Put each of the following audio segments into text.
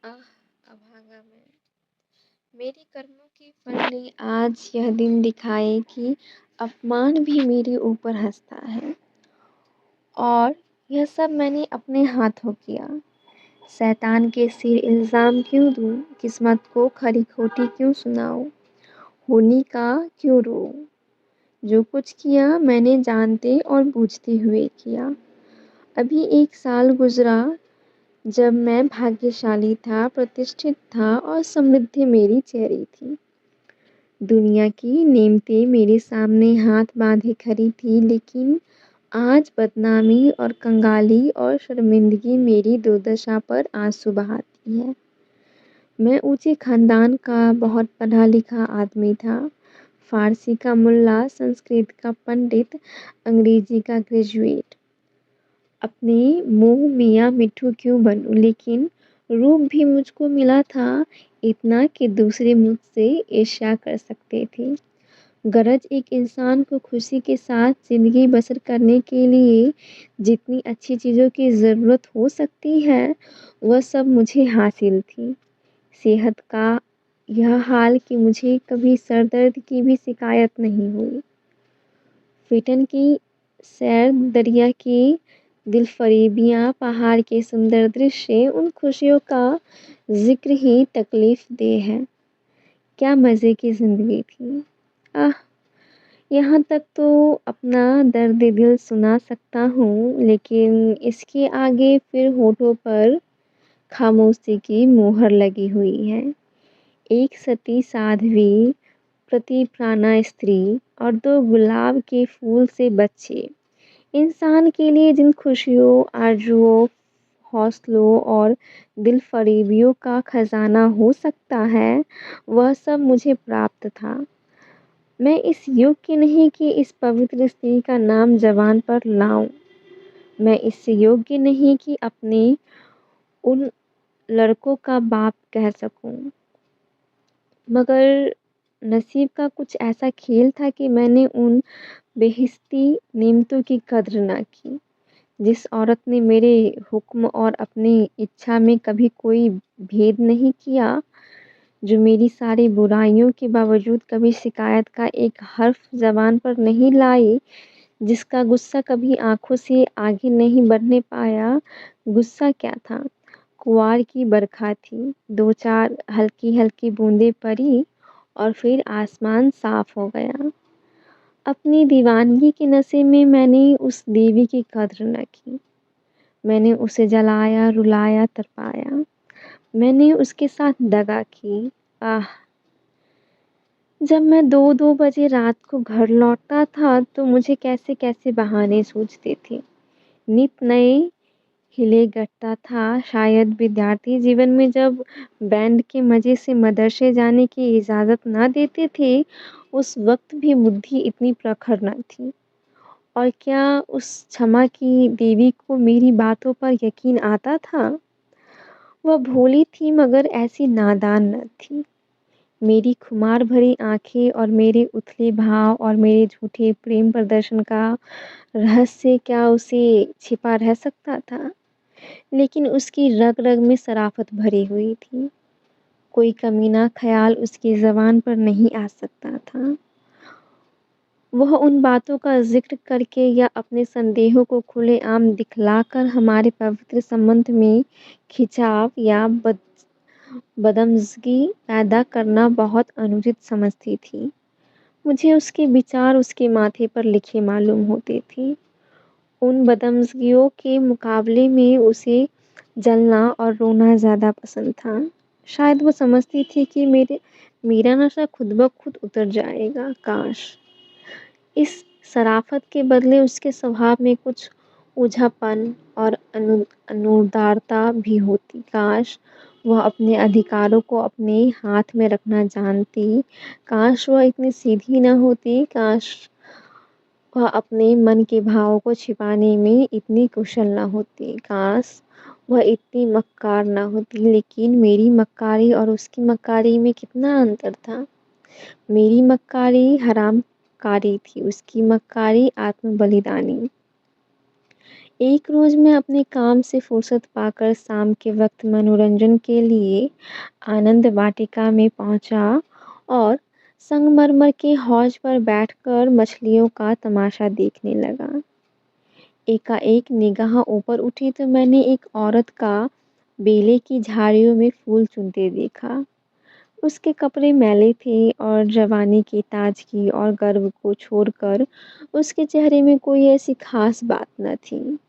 आह! अभागा मैं, मेरे कर्मों के फल ने आज यह दिन दिखाए कि अपमान भी मेरे ऊपर हँसता है और यह सब मैंने अपने हाथों किया। शैतान के सिर इल्ज़ाम क्यों दूँ, किस्मत को खरी-खोटी क्यों सुनाऊँ, होनी का क्यों रोऊँ? जो कुछ किया मैंने जानते और बूझते हुए किया। अभी 1 साल गुज़रा जब मैं भाग्यशाली था, प्रतिष्ठित था और समृद्धि मेरी चेहरी थी। दुनिया की नेमतें मेरे सामने हाथ बाँधे खड़ी थी, लेकिन आज बदनामी और कंगाली और शर्मिंदगी मेरी दुर्दशा पर आँसू बहाती है। मैं ऊँचे ख़ानदान का बहुत पढ़ा-लिखा आदमी था। फ़ारसी का मुल्ला, संस्कृत का पंडित, अंग्रेज़ी का ग्रेजुएट। अपने मुँह मियाँ मिट्ठू क्यों बनूँ, लेकिन रूप भी मुझको मिला था इतना कि दूसरे मुझसे ईर्ष्या कर सकते थे। गरज एक इंसान को खुशी के साथ ज़िंदगी बसर करने के लिए जितनी अच्छी चीज़ों की ज़रूरत हो सकती है, वह सब मुझे हासिल थी। सेहत का यह हाल कि मुझे कभी सर दर्द की भी शिकायत नहीं हुई। फिटन की सैर, दरिया की दिलफ़रेबियाँ, पहाड़ के सुंदर दृश्य, उन खुशियों का ज़िक्र ही तकलीफ़-देह है। क्या मज़े की ज़िंदगी थी! आह! यहाँ तक तो अपना दर्द दिल सुना सकता हूँ, लेकिन इसके आगे फिर होठों पर खामोशी की मुहर लगी हुई है। एक सती साध्वी, प्रतिप्राणा स्त्री और 2 गुलाब के फूल से बच्चे। इंसान के लिए जिन खुशियों, आरज़ुओं, हौसलों और दिलफ़रेबियों का खज़ाना हो सकता है, वह सब मुझे प्राप्त था। मैं इस योग्य नहीं कि इस पवित्र स्त्री का नाम ज़बान पर लाऊँ। मैं इस योग्य नहीं कि अपने उन लड़कों का बाप कह सकूँ। मगर नसीब का कुछ ऐसा खेल था कि मैंने उन बेहिस्ती नेमतों की कद्र ना की। जिस औरत ने मेरे हुक्म और अपनी इच्छा में कभी कोई भेद नहीं किया, जो मेरी सारी बुराइयों के बावजूद कभी शिकायत का एक हर्फ़ ज़बान पर नहीं लाई, जिसका गुस्सा कभी आँखों से आगे नहीं बढ़ने पाया। गुस्सा क्या था? कुआर की बरखा थी, 2-4 हल्की-हल्की बूँदें पड़ी और फिर आसमान साफ़ हो गया। अपनी दीवानगी के नशे में मैंने उस देवी की कद्र न की। मैंने उसे जलाया, रुलाया, तड़पाया। मैंने उसके साथ दगा की। आह! जब मैं 2-2 बजे रात को घर लौटता था, तो मुझे कैसे-कैसे बहाने सूझते थे। नित नए हिले गठता था। शायद विद्यार्थी जीवन में जब बैंड के मज़े से मदरसे जाने की इजाज़त ना देते थे, उस वक़्त भी बुद्धि इतनी प्रखर न थी। और क्या उस क्षमा की देवी को मेरी बातों पर यकीन आता था? वह भोली थी मगर ऐसी नादान न थी। मेरी खुमार भरी आँखें और मेरे उथले भाव और मेरे झूठे प्रेम प्रदर्शन का रहस्य क्या उसे छिपा रह सकता था? लेकिन उसकी रग-रग में शराफ़त भरी हुई थी। कोई कमीना ख़याल उसकी ज़बान पर नहीं आ सकता था। वह उन बातों का ज़िक्र करके या अपने संदेहों को खुलेआम दिखलाकर हमारे पवित्र संबंध में खिंचाव या बदमज़गी पैदा करना बहुत अनुचित समझती थी। मुझे उसके विचार उसके माथे पर लिखे मालूम होते थे। उन बदमज़गियों के मुकाबले में उसे जलना और रोना ज़्यादा पसंद था। शायद वो समझती थी कि मेरा नशा खुद ब खुद उतर जाएगा। काश! इस शराफ़त के बदले उसके स्वभाव में कुछ ओझापन और अनुदारता भी होती। काश! वह अपने अधिकारों को अपने हाथ में रखना जानती। काश वह इतनी सीधी न होती। काश वह अपने मन के भावों को छिपाने में इतनी कुशल न होती। काश वह इतनी मक्कार न होती। लेकिन मेरी मक्कारी और उसकी मक्कारी में कितना अंतर था। मेरी मक्कारी हरामकारी थी, उसकी मक्कारी आत्म बलिदानी। एक रोज़ मैं अपने काम से फुर्सत पाकर शाम के वक़्त मनोरंजन के लिए आनंद वाटिका में पहुँचा और संगमरमर के हौज पर बैठकर मछलियों का तमाशा देखने लगा। एकाएक निगाह ऊपर उठी तो मैंने एक औरत का बेले की झाड़ियों में फूल चुनते देखा। उसके कपड़े मैले थे और जवानी की ताजगी और गर्व को छोड़कर उसके चेहरे में कोई ऐसी खास बात न थी।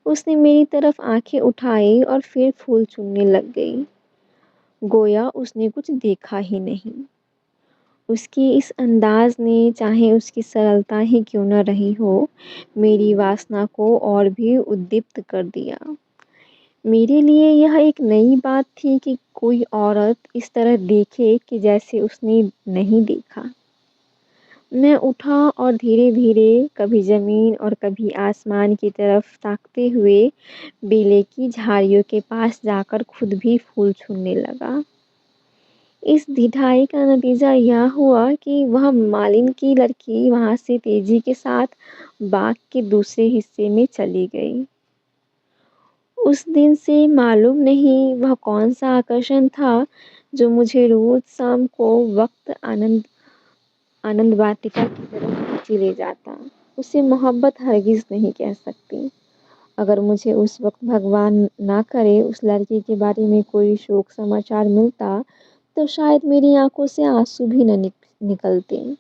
उसने मेरी तरफ आंखें उठाई और फिर फूल चुनने लग गई, गोया उसने कुछ देखा ही नहीं। उसकी इस अंदाज ने, चाहे उसकी सरलता ही क्यों न रही हो, मेरी वासना को और भी उद्दीप्त कर दिया। मेरे लिए यह एक नई बात थी कि कोई औरत इस तरह देखे कि जैसे उसने नहीं देखा। मैं उठा और धीरे-धीरे कभी ज़मीन और कभी आसमान की तरफ ताकते हुए बेले की झाड़ियों के पास जाकर खुद भी फूल चुनने लगा। इस ढिठाई का नतीजा यह हुआ कि वह मालिन की लड़की वहाँ से तेज़ी के साथ बाग के दूसरे हिस्से में चली गई। उस दिन से मालूम नहीं वह कौन-सा आकर्षण था जो मुझे रोज़ शाम को वक़्त आनंद आनंद वाटिका की तरफ खींचे ले जाता। उसे मोहब्बत हरगिज़ नहीं कह सकती। अगर मुझे उस वक़्त भगवान ना करे उस लड़की के बारे में कोई शोक समाचार मिलता, तो शायद मेरी आँखों से आँसू भी न निकलते।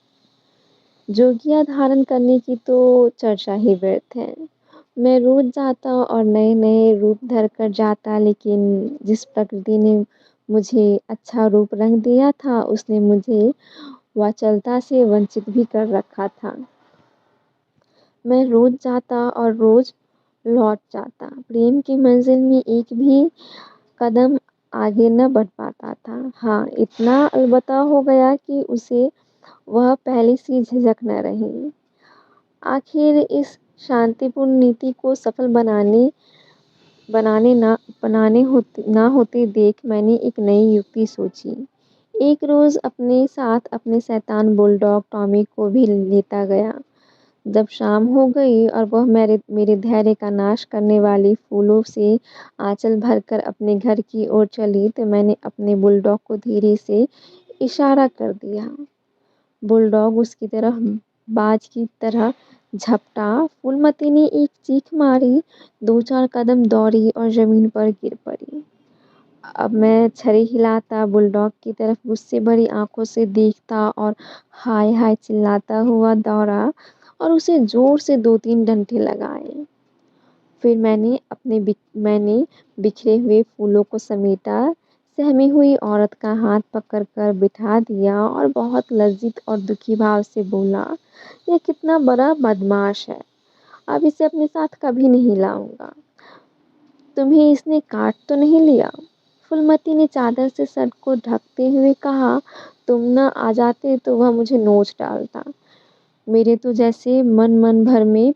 जोगिया धारण करने की तो चर्चा ही व्यर्थ है। मैं रोज़ जाता और नए-नए रूप धर कर जाता, लेकिन जिस प्रकृति ने मुझे अच्छा रूप रंग दिया था, उसने मुझे वाचालता से वंचित भी कर रखा था। मैं रोज़ जाता और रोज़ लौट जाता। प्रेम की मंजिल में एक भी कदम आगे न बढ़ पाता था। हाँ, इतना अलबत्ता हो गया कि उसे वह पहले सी झिझक न रही। आखिर इस शांतिपूर्ण नीति को सफल बनाने होते देख मैंने एक नई युक्ति सोची। एक रोज़ अपने साथ अपने शैतान बुलडॉग टॉमी को भी लेता गया। जब शाम हो गई और वह मेरे धैर्य का नाश करने वाली फूलों से आँचल भरकर अपने घर की ओर चली, तो मैंने अपने बुलडॉग को धीरे से इशारा कर दिया। बुलडॉग उसकी तरफ बाज की तरह झपटा। फूलमती ने एक चीख मारी, 2-4 कदम दौड़ी और ज़मीन पर गिर पड़ी। अब मैं छड़ी हिलाता बुलडॉग की तरफ गुस्से भरी आँखों से देखता और हाय हाय चिल्लाता हुआ दौड़ा और उसे ज़ोर से 2-3 डंडे लगाए। फिर मैंने बिखरे हुए फूलों को समेटा, सहमी हुई औरत का हाथ पकड़कर बिठा दिया और बहुत लज्जित और दुखी भाव से बोला, "यह कितना बड़ा बदमाश है। अब इसे अपने साथ कभी नहीं लाऊँगा। तुम्हें इसने काट तो नहीं लिया?" फूलमती ने चादर से सर को ढकते हुए कहा, "तुम न आ जाते तो वह मुझे नोच डालता।" मेरे तो जैसे मन भर में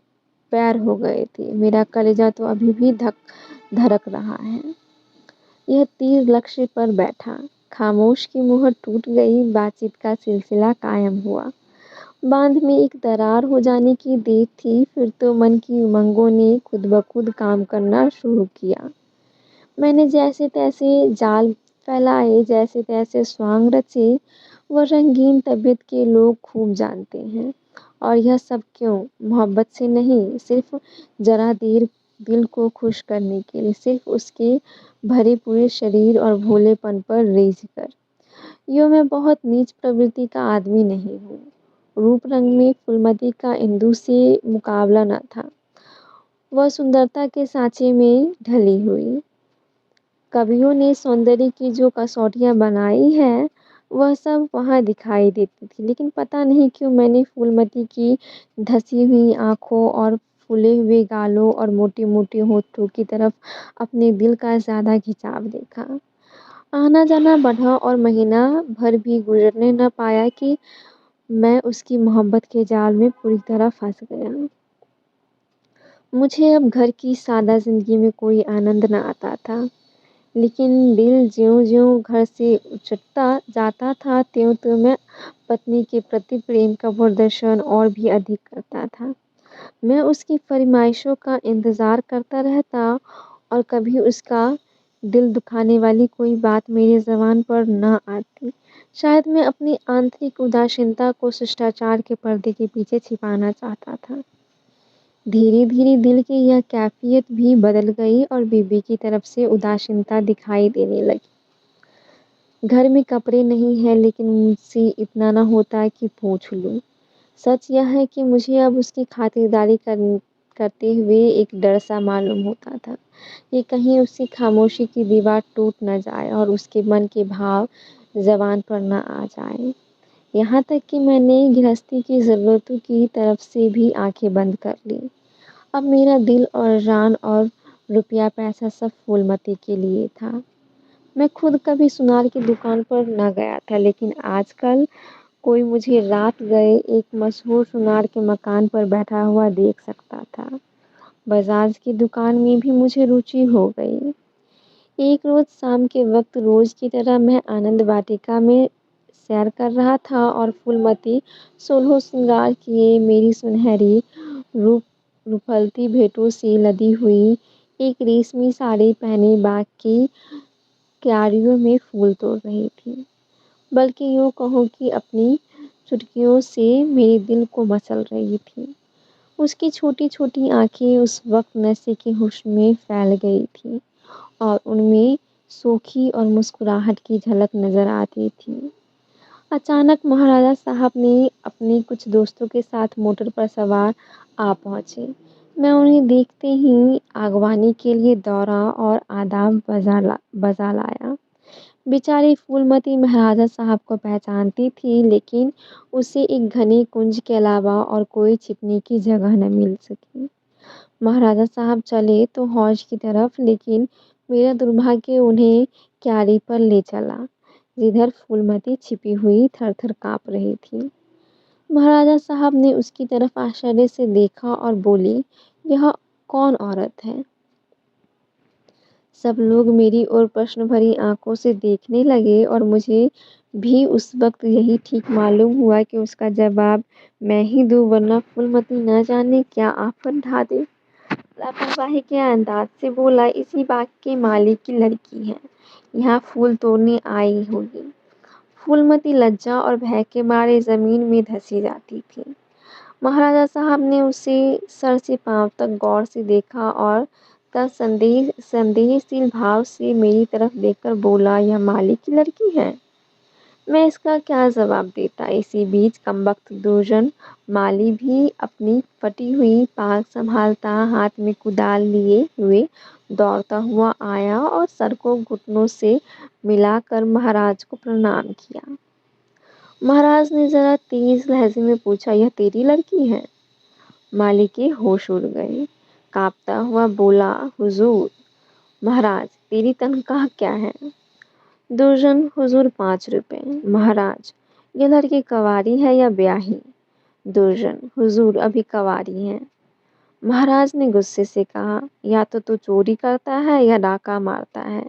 पैर हो गए थे। मेरा कलेजा तो अभी भी धड़क रहा है। यह तीर लक्ष्य पर बैठा। खामोश की मुहर टूट गई, बातचीत का सिलसिला कायम हुआ। बाँध में एक दरार हो जाने की देर थी, फिर तो मन की उमंगों ने खुद ब खुद काम करना शुरू किया। मैंने जैसे-तैसे जाल फैलाए, जैसे-तैसे स्वांग रचे, वह रंगीन तबीयत के लोग खूब जानते हैं। और यह सब क्यों? मोहब्बत से नहीं, सिर्फ़ ज़रा देर दिल को खुश करने के लिए, सिर्फ़ उसके भरे पूरे शरीर और भोलेपन पर रीझ कर। यूँ मैं बहुत नीच प्रवृत्ति का आदमी नहीं हूँ। रूप-रंग में फूलमती का इंदु से मुकाबला न था। वह सुंदरता के साँचे में ढली हुई। कवियों ने सौंदर्य की जो कसौटियाँ बनाई हैं, वह सब वहाँ दिखाई देती थी, लेकिन पता नहीं क्यों मैंने फूलमती की धसी हुई आँखों और फूले हुए गालों और मोटे-मोटे होठों की तरफ अपने दिल का ज़्यादा खिंचाव देखा। आना-जाना बढ़ा और महीना भर भी गुज़रने न पाया कि मैं उसकी मोहब्बत के जाल में पूरी तरह फँस गया। मुझे अब घर की सादा ज़िंदगी में कोई आनंद न आता था। लेकिन दिल ज्यों-ज्यों घर से उचटता जाता था, त्यों-त्यों मैं पत्नी के प्रति प्रेम का प्रदर्शन और भी अधिक करता था। मैं उसकी फरमाइशों का इंतज़ार करता रहता और कभी उसका दिल दुखाने वाली कोई बात मेरी ज़ुबान पर ना आती। शायद मैं अपनी आंतरिक उदासीनता को शिष्टाचार के पर्दे के पीछे छिपाना चाहता था। धीरे-धीरे दिल की यह कैफ़ियत भी बदल गई और बीबी की तरफ से उदासीनता दिखाई देने लगी। घर में कपड़े नहीं हैं लेकिन मुझसे इतना ना होता कि पूछ लूँ। सच यह है कि मुझे अब उसकी खातिरदारी करते हुए एक डर सा मालूम होता था कि कहीं उसकी खामोशी की दीवार टूट न जाए और उसके मन के भाव ज़बान पर न आ जाए। यहाँ तक कि मैंने गृहस्थी की ज़रूरतों की तरफ से भी आंखें बंद कर ली। अब मेरा दिल और जान और रुपया पैसा सब फूलमती के लिए था। मैं खुद कभी सुनार की दुकान पर न गया था लेकिन आजकल कोई मुझे रात गए एक मशहूर सुनार के मकान पर बैठा हुआ देख सकता था। बजाज की दुकान में भी मुझे रुचि हो गई। एक रोज शाम के वक्त रोज की तरह मैं आनंद वाटिका में सैर कर रहा था और फूलमती सोलह श्रृंगार किए मेरी सुनहरी रूप रूपलती भेंटों से लदी हुई एक रेशमी साड़ी पहने बाग की क्यारियों में फूल तोड़ रही थी। बल्कि यूँ कहो कि अपनी चुटकियों से मेरे दिल को मसल रही थी। उसकी छोटी-छोटी आँखें उस वक़्त नशे के हुस्न में फैल गई थीं और उनमें सूखी और मुस्कुराहट की झलक नज़र आती थी। अचानक महाराजा साहब ने अपने कुछ दोस्तों के साथ मोटर पर सवार आ पहुँचे। मैं उन्हें देखते ही आगवानी के लिए दौड़ा और आदाब बजा लाया। बेचारी फूलमती महाराजा साहब को पहचानती थी लेकिन उसे एक घने कुंज के अलावा और कोई छिपने की जगह न मिल सकी। महाराजा साहब चले तो हौज की तरफ लेकिन मेरा दुर्भाग्य उन्हें क्यारी पर ले चला जिधर फूलमती छिपी हुई थर-थर काँप रही थी। महाराजा साहब ने उसकी तरफ आश्चर्य से देखा और बोली, "यह कौन औरत है?" सब लोग मेरी ओर प्रश्न भरी आंखों से देखने लगे और मुझे भी उस वक्त यही ठीक मालूम हुआ कि उसका जवाब मैं ही दूँ वरना फूलमती न जाने क्या आफत ढा दे। लापरवाही के अंदाज से बोला, इसी बाग के मालिक की लड़की है, यहाँ फूल तोड़ने आई होगी। फूलमती लज्जा और भय के मारे जमीन में धंसी जाती थी। महाराजा साहब ने उसे सर से पांव तक गौर से देखा और तब संदेहशील भाव से मेरी तरफ देखकर बोला, यह मालिक की लड़की है। मैं इसका क्या जवाब देता। इसी बीच कमबख्त दुर्जन माली भी अपनी फटी हुई पाग संभालता हाथ में कुदाल लिए हुए दौड़ता हुआ आया और सर को घुटनों से मिलाकर महाराज को प्रणाम किया। महाराज ने जरा तेज लहजे में पूछा, यह तेरी लड़की है? माली के होश उड़ गए। कांपता हुआ बोला, हुजूर। महाराज, तेरी तनख्वाह क्या है? दुर्जन, हुजूर 5 रुपए। महाराज, ये लड़की कवारी है या ब्याही? दुर्जन, हुजूर अभी कवारी है। महाराज ने गुस्से से कहा, या तो तू चोरी करता है या डाका मारता है,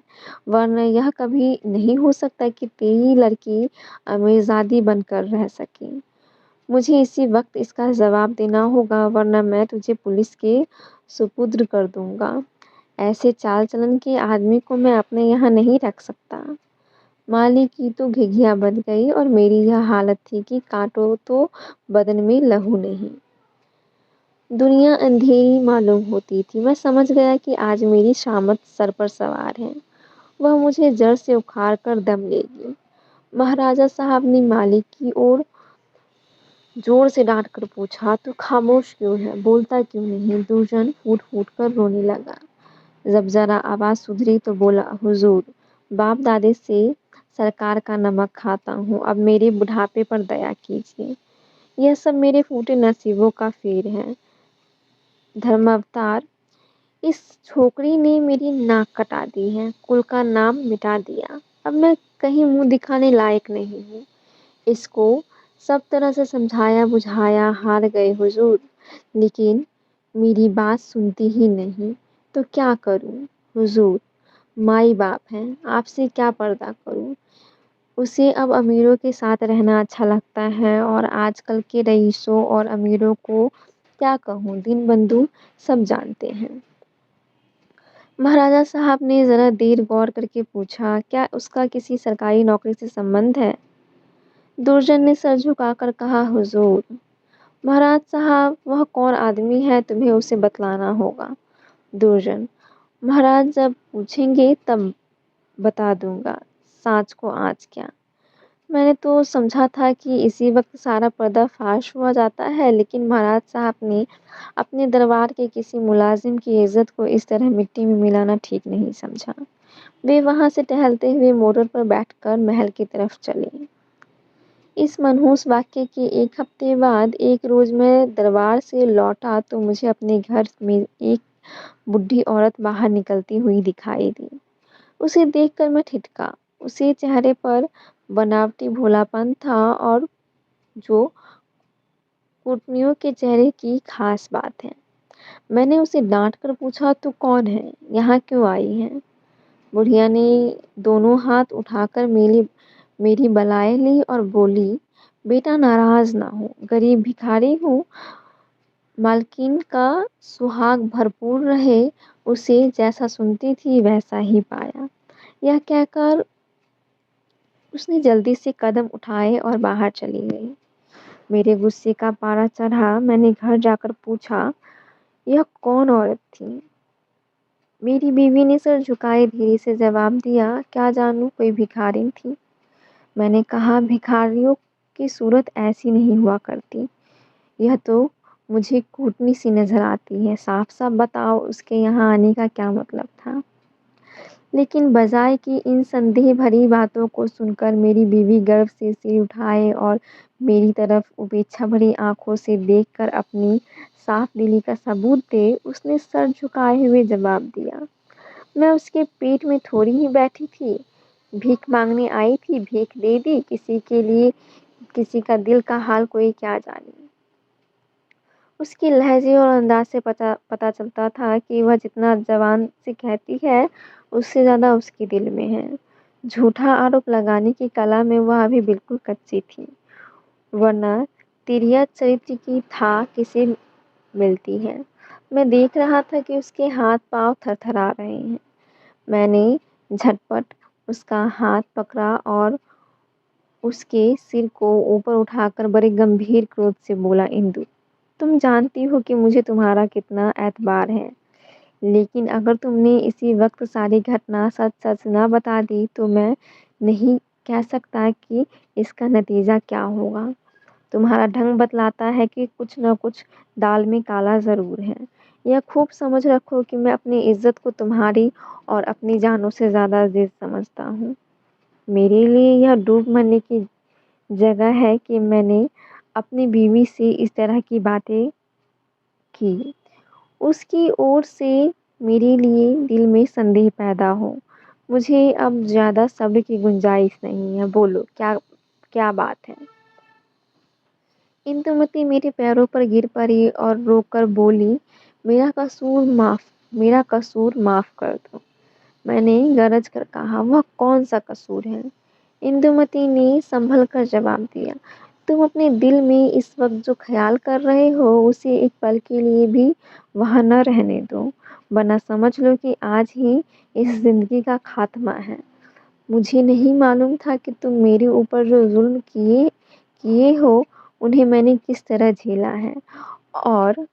वरना यह कभी नहीं हो सकता कि तेरी लड़की अमीरजादी बनकर रह सके। मुझे इसी वक्त इसका जवाब देना होगा वरना मैं तुझे पुलिस के सुपुर्द कर दूंगा। ऐसे चाल चलन के आदमी को मैं अपने यहाँ नहीं रख सकता। माली की तो घिघिया बन गई और मेरी यह हालत थी कि कांटो तो बदन में लहू नहीं। दुनिया अंधेरी मालूम होती थी। मैं समझ गया कि आज मेरी शामत सर पर सवार है। वह मुझे जड़ से उखाड़ कर दम लेगी। महाराजा साहब ने माली की ओर जोर से डांट कर पूछा, तू खामोश क्यों है? बोलता क्यों नहीं? दुर्जन फूट फूट कर रोने लगा। जब जरा आवाज सुधरी तो बोला, हुजूर, बाप दादे से सरकार का नमक खाता हूँ, अब मेरे बुढ़ापे पर दया कीजिए। यह सब मेरे फूटे नसीबों का फेर है। धर्मावतार, इस छोकरी ने मेरी नाक कटा दी है, कुल का नाम मिटा दिया। अब मैं कहीं मुंह दिखाने लायक नहीं हूँ। इसको सब तरह से समझाया बुझाया हार गए हुजूर, लेकिन मेरी बात सुनती ही नहीं। तो क्या करूं हुजूर? माई बाप हैं, आपसे क्या पर्दा करूं? उसे अब अमीरों के साथ रहना अच्छा लगता है और आजकल के रईसों और अमीरों को क्या कहूँ, दीनबंधु सब जानते हैं। महाराजा साहब ने ज़रा देर गौर करके पूछा, क्या उसका किसी सरकारी नौकरी से संबंध है? दुर्जन ने सर झुकाकर कहा, हुजूर। महाराज साहब, वह कौन आदमी है, तुम्हें उसे बतलाना होगा। दुर्जन, महाराज जब पूछेंगे तब बता दूंगा, साँच को आँच क्या। मैंने तो समझा था कि इसी वक्त सारा पर्दा फाश हुआ जाता है, लेकिन महाराज साहब ने अपने दरबार के किसी मुलाजिम की इज्जत को इस तरह मिट्टी में मिलाना ठीक नहीं समझा। वे वहां से टहलते हुए मोटर पर बैठकर महल की तरफ चले। इस मनहूस वाक्य के 1 हफ्ते बाद एक रोज मैं दरबार से लौटा तो मुझे अपने घर में एक बुढ़ी औरत बाहर निकलती हुई दिखाई दी। उसे देखकर मैं ठिठका। उसे चेहरे पर बनावटी भोलापन था और जो कुटनियों के चेहरे की खास बात है। मैंने उसे डांट कर पूछा, तू कौन है, यहाँ क्यों आई है? बुढ़िया ने दोनों हाथ उठाकर मेरी मेरी बलाएं ली और बोली, बेटा नाराज ना हो, गरीब भिखारी हूँ, मालकिन का सुहाग भरपूर रहे, उसे जैसा सुनती थी वैसा ही पाया। यह कहकर उसने जल्दी से कदम उठाए और बाहर चली गई। मेरे गुस्से का पारा चढ़ा। मैंने घर जाकर पूछा, यह कौन औरत थी? मेरी बीवी ने सर झुकाए धीरे से जवाब दिया, क्या जानूं, कोई भिखारिन थी। मैंने कहा, भिखारियों की सूरत ऐसी नहीं हुआ करती। यह तो मुझे कूटनी सी नजर आती है। साफ साफ बताओ, उसके यहाँ आने का क्या मतलब था? लेकिन बजाय कि इन संदेह भरी बातों को सुनकर मेरी बीवी गर्व से सिर उठाए और मेरी तरफ उपेक्षा भरी आंखों से देखकर अपनी साफ दिली का सबूत दे, उसने सर झुकाए हुए जवाब दिया, मैं उसके पेट में थोड़ी ही बैठी थी, भीख मांगने आई थी, भीख दे दी। किसी के लिए किसी का दिल का हाल कोई क्या जाने। उसके लहजे और अंदाज से पता पता चलता था कि वह जितना जबान से कहती है, उससे ज़्यादा उसके दिल में है। झूठा आरोप लगाने की कला में वह अभी बिल्कुल कच्ची थी, वरना तिरिया चरित्र की था किसे मिलती है। मैं देख रहा था कि उसके हाथ पांव थरथरा रहे हैं। मैंने झटपट उसका हाथ पकड़ा और उसके सिर को ऊपर उठाकर बड़े गंभीर क्रोध से बोला, इंदु, तुम जानती हो कि मुझे तुम्हारा कितना एतबार है, लेकिन अगर तुमने इसी वक्त सारी घटना सच सच न बता दी तो मैं नहीं कह सकता कि इसका नतीजा क्या होगा। तुम्हारा ढंग बतलाता है कि कुछ न कुछ दाल में काला ज़रूर है। यह खूब समझ रखो कि मैं अपनी इज्जत को तुम्हारी और अपनी जानों से ज़्यादा अजीज समझता हूँ। मेरे लिए यह डूब मरने की जगह है कि मैंने अपनी बीवी से इस तरह की बातें की। उसकी ओर से मेरे लिए दिल में संदेह पैदा हो। मुझे अब ज़्यादा सब्र की गुंजाइश नहीं है। बोलो, क्या क्या बात है? इंदुमती मेरे पैरों पर गिर पड़ी और रोकर बोली, मेरा कसूर माफ कर दो। मैंने गरज कर कहा, वह कौन सा कसूर है? इंदुमती ने संभल कर जवाब दिया, तुम अपने दिल में इस वक्त जो ख्याल कर रहे हो उसे एक पल के लिए भी वहाँ न रहने दो, वरना समझ लो कि आज ही इस जिंदगी का खात्मा है। मुझे नहीं मालूम था कि तुम मेरे ऊपर जो जुल्म किए किए हो उन्हें मैंने किस तरह झेला है, और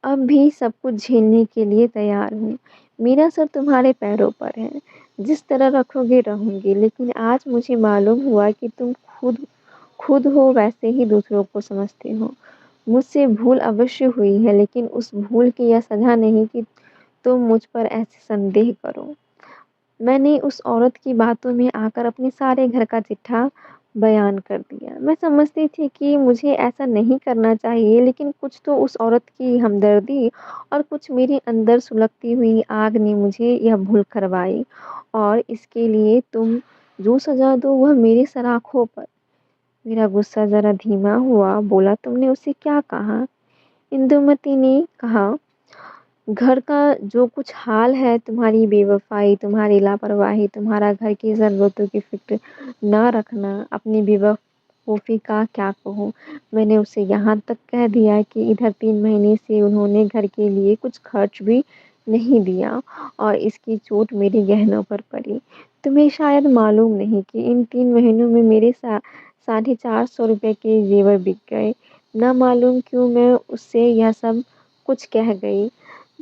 अब भी सब कुछ झेलने के लिए तैयार हूँ। मेरा सर तुम्हारे पैरों पर है, जिस तरह रखोगे रहूँगी, लेकिन आज मुझे मालूम हुआ कि तुम खुद खुद हो वैसे ही दूसरों को समझते हो। मुझसे भूल अवश्य हुई है, लेकिन उस भूल की यह सजा नहीं कि तुम मुझ पर ऐसे संदेह करो। मैंने उस औरत की बातों में आकर अपने सारे घर का चिट्ठा बयान कर दिया। मैं समझती थी कि मुझे ऐसा नहीं करना चाहिए, लेकिन कुछ तो उस औरत की हमदर्दी और कुछ मेरे अंदर सुलगती हुई आग ने मुझे यह भूल करवाई, और इसके लिए तुम जो सजा दो वह मेरी सलाखों पर। मेरा गुस्सा जरा धीमा हुआ। बोला, तुमने उसे क्या कहा? इंदुमती ने कहा, घर का जो कुछ हाल है, तुम्हारी बेवफाई, तुम्हारी लापरवाही, तुम्हारा घर की ज़रूरतों की फ़िक्र ना रखना, अपनी बेवकूफ़ी का क्या कहूँ। मैंने उसे यहाँ तक कह दिया कि इधर 3 महीने से उन्होंने घर के लिए कुछ खर्च भी नहीं दिया और इसकी चोट मेरे गहनों पर पड़ी। तुम्हें शायद मालूम नहीं कि इन 3 महीनों में मेरे साढ़े 400 रुपए के ज़ेवर बिक गए। ना मालूम क्यों मैं उससे यह सब कुछ कह गई।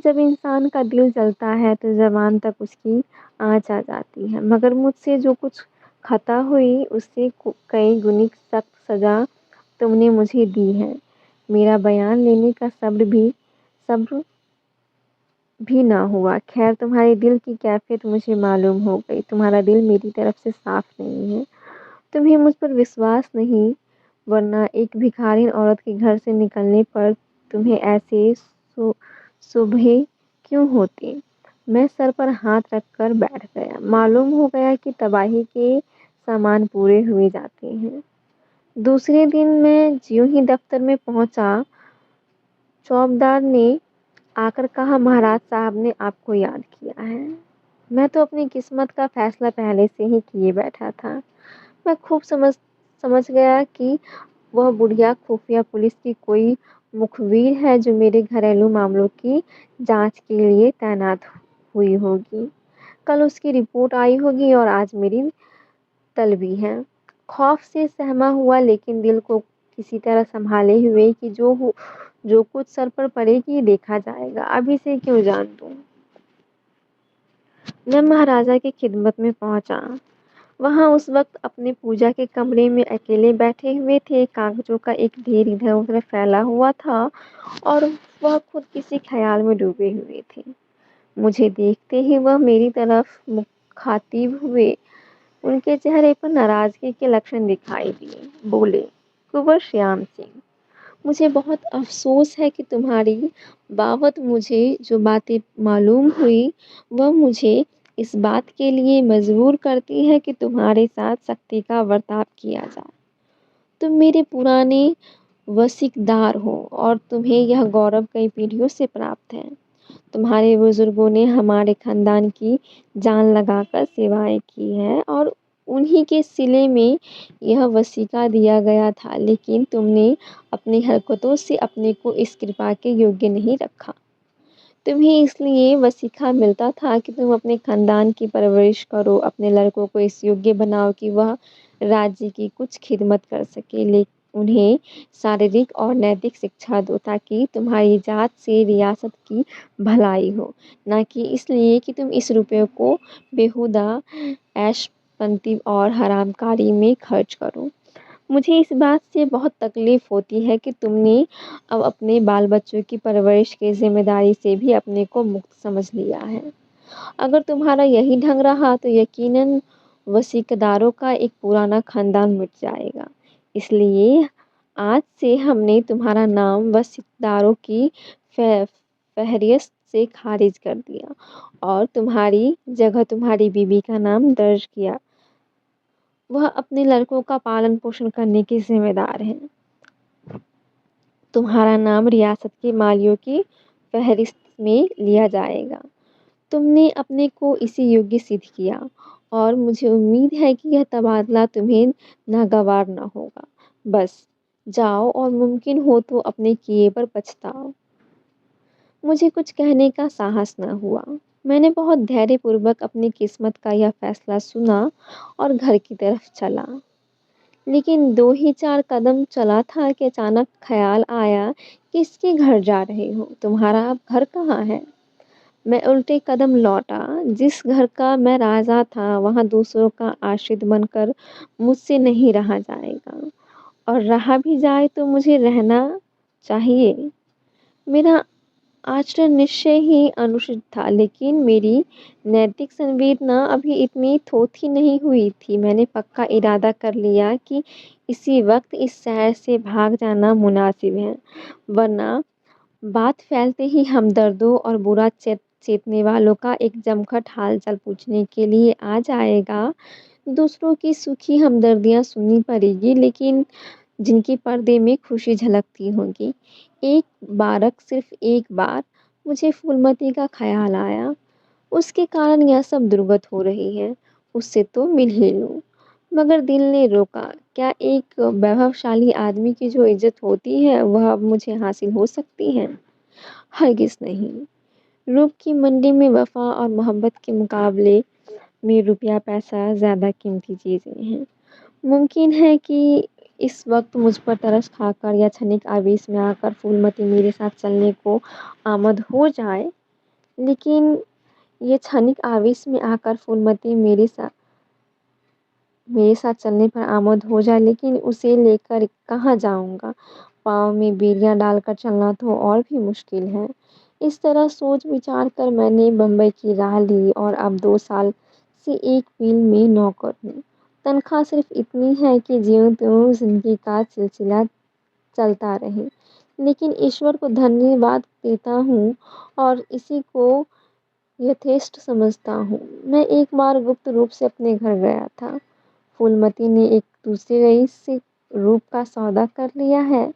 जब इंसान का दिल जलता है तो ज़बान तक उसकी आँच आ जाती है, मगर मुझसे जो कुछ खता हुई उससे कई गुनी सख्त सज़ा तुमने मुझे दी है। मेरा बयान लेने का सब्र भी ना हुआ। खैर तुम्हारे दिल की कैफ़ियत मुझे मालूम हो गई। तुम्हारा दिल मेरी तरफ से साफ़ नहीं है। तुम्हें मुझ पर विश्वास नहीं, वरना एक भिखारिन औरत के घर से निकलने पर तुम्हें ऐसे शुबहे क्यों होती। मैं सर पर हाथ रखकर बैठ गया। मालूम हो गया कि तबाही के सामान पूरे हुए जाते हैं। दूसरे दिन मैं ज्यों ही दफ्तर में पहुंचा, चौबदार ने आकर कहा, महाराज साहब ने आपको याद किया है। मैं तो अपनी किस्मत का फैसला पहले से ही किए बैठा था। मैं खूब समझ गया कि वह बुढ़िया खुफिया पुलिस की कोई मुखबिर है जो मेरे घरेलू मामलों की जांच के लिए तैनात हुई होगी। कल उसकी रिपोर्ट आई होगी और आज मेरी तलबी है। खौफ से सहमा हुआ लेकिन दिल को किसी तरह संभाले हुए कि जो कुछ सर पर पड़ेगी देखा जाएगा। अभी से क्यों जान दूँ। मैं महाराजा की खिदमत में पहुंचा। वहाँ उस वक्त अपने पूजा के कमरे में अकेले बैठे हुए थे। कागजों का एक ढेर इधर-उधर फैला हुआ था और वह खुद किसी ख्याल में डूबे हुए थे। मुझे देखते ही वह मेरी तरफ मुखातिब हुए। उनके चेहरे पर नाराज़गी के लक्षण दिखाई दिए। बोले, कुंवर श्याम सिंह, मुझे बहुत अफ़सोस है कि तुम्हारी बाबत मुझे जो बातें मालूम हुई, वह मुझे इस बात के लिए मजबूर करती है कि तुम्हारे साथ सख्ती का बर्ताव किया जाए। तुम मेरे पुराने वसीकदार हो और तुम्हें यह गौरव कई पीढ़ियों से प्राप्त है। तुम्हारे बुजुर्गों ने हमारे खानदान की जान लगाकर सेवाएं की हैं और उन्हीं के सिले में यह वसीका दिया गया था, लेकिन तुमने अपनी हरकतों से अपने को इस कृपा के योग्य नहीं रखा। तुम्हें इसलिए वसीका मिलता था कि तुम अपने खानदान की परवरिश करो, अपने लड़कों को इस योग्य बनाओ कि वह राज्य की कुछ खिदमत कर सके, लेकिन उन्हें शारीरिक और नैतिक शिक्षा दो ताकि तुम्हारी जात से रियासत की भलाई हो, ना कि इसलिए कि तुम इस रुपये को बेहुदा ऐशपंती और हरामकारी में खर्च करो। मुझे इस बात से बहुत तकलीफ़ होती है कि तुमने अब अपने बाल बच्चों की परवरिश की ज़िम्मेदारी से भी अपने को मुक्त समझ लिया है। अगर तुम्हारा यही ढंग रहा तो यकीनन वसीकदारों का एक पुराना खानदान मिट जाएगा। इसलिए आज से हमने तुम्हारा नाम वसीकदारों की फ़हरिस्त से खारिज कर दिया और तुम्हारी जगह तुम्हारी बीबी का नाम दर्ज किया। वह अपने लड़कों का पालन पोषण करने की ज़िम्मेदार है। तुम्हारा नाम रियासत के मालियों की फ़हरिस्त में लिया जाएगा। तुमने अपने को इसी योग्य सिद्ध किया और मुझे उम्मीद है कि यह तबादला तुम्हें नागवार न होगा। बस जाओ और मुमकिन हो तो अपने किए पर पछताओ। मुझे कुछ कहने का साहस न हुआ। मैंने बहुत धैर्यपूर्वक अपनी किस्मत का यह फैसला सुना और घर की तरफ चला। लेकिन 2 ही 4 कदम चला था कि अचानक ख़्याल आया, किसके घर जा रहे हो? तुम्हारा अब घर कहाँ है? मैं उल्टे कदम लौटा। जिस घर का मैं राजा था, वहाँ दूसरों का आश्रित बनकर मुझसे नहीं रहा जाएगा और रहा भी जाए तो मुझे रहना चाहिए। मेरा आचरण निश्चय ही अनुचित था, लेकिन मेरी नैतिक संवेदना अभी इतनी थोथी नहीं हुई थी। मैंने पक्का इरादा कर लिया कि इसी वक्त इस शहर से भाग जाना मुनासिब है, वरना बात फैलते ही हमदर्दों और बुरा चेतने वालों का एक जमघट हालचाल पूछने के लिए आ जाएगा। दूसरों की सूखी हमदर्दियाँ सुननी पड़ेगी, लेकिन जिनके पर्दे में खुशी झलकती होगी। एक बारक सिर्फ एक बार मुझे फूलमती का ख़्याल आया। उसके कारण यह सब दुर्गत हो रही है, उससे तो मिल ही लूँ। मगर दिल ने रोका। क्या एक वैभवशाली आदमी की जो इज़्ज़त होती है, वह अब मुझे हासिल हो सकती है? हरगिज़ नहीं। रूप की मंडी में वफ़ा और मोहब्बत के मुकाबले में रुपया पैसा ज़्यादा कीमती चीज़ें हैं। मुमकिन है कि इस वक़्त मुझ पर तरस खाकर या क्षणिक आवेश में आकर फूलमती मेरे साथ चलने को आमद हो जाए, लेकिन ये क्षणिक आवेश में आकर फूलमती मेरे साथ चलने पर आमद हो जाए, लेकिन उसे लेकर कहाँ जाऊँगा? पाँव में बेड़ियाँ डालकर चलना तो और भी मुश्किल है। इस तरह सोच-विचार कर मैंने बम्बई की राह ली और अब 2 साल से एक मिल में नौकर हूँ। तनख्वाह सिर्फ़ इतनी है कि ज्यों-त्यों ज़िंदगी का सिलसिला चलता रहे। लेकिन ईश्वर को धन्यवाद देता हूँ और इसी को यथेष्ट समझता हूँ। मैं एक बार गुप्त रूप से अपने घर गया था। फूलमती ने एक दूसरे रईस से रूप का सौदा कर लिया है,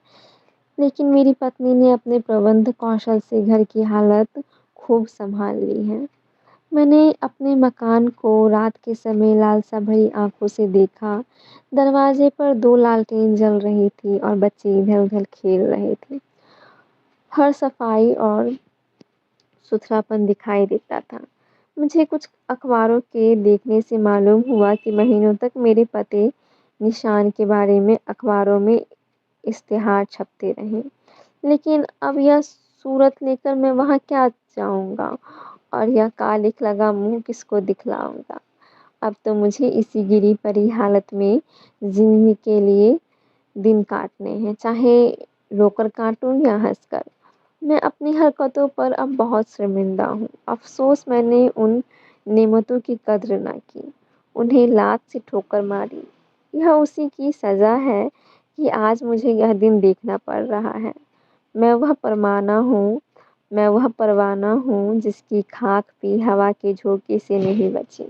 लेकिन मेरी पत्नी ने अपने प्रबंध कौशल से घर की हालत खूब संभाल ली है। मैंने अपने मकान को रात के समय लालसा भरी आँखों से देखा। दरवाजे पर 2 लालटेन जल रही थी और बच्चे इधर-उधर खेल रहे थे। हर सफाई और सुथरापन दिखाई देता था। मुझे कुछ अखबारों के देखने से मालूम हुआ कि महीनों तक मेरे पते निशान के बारे में अखबारों में इश्तिहार छपते रहे। लेकिन अब यह सूरत लेकर मैं वहाँ क्या जाऊँगा और यह कालिख लगा मुँह किसको दिखलाऊँगा? अब तो मुझे इसी गिरी पड़ी हालत में ज़िंदगी के लिए दिन काटने हैं, चाहे रोकर काटूँ या हँसकर। मैं अपनी हरकतों पर अब बहुत शर्मिंदा हूँ। अफ़सोस मैंने उन नेमतों की कद्र ना की, उन्हें लात से ठोकर मारी। यह उसी की सज़ा है कि आज मुझे यह दिन देखना पड़ रहा है। मैं वह परमाना हूँ मैं वह परवाना हूँ जिसकी खाक भी हवा के झोंके से नहीं बची।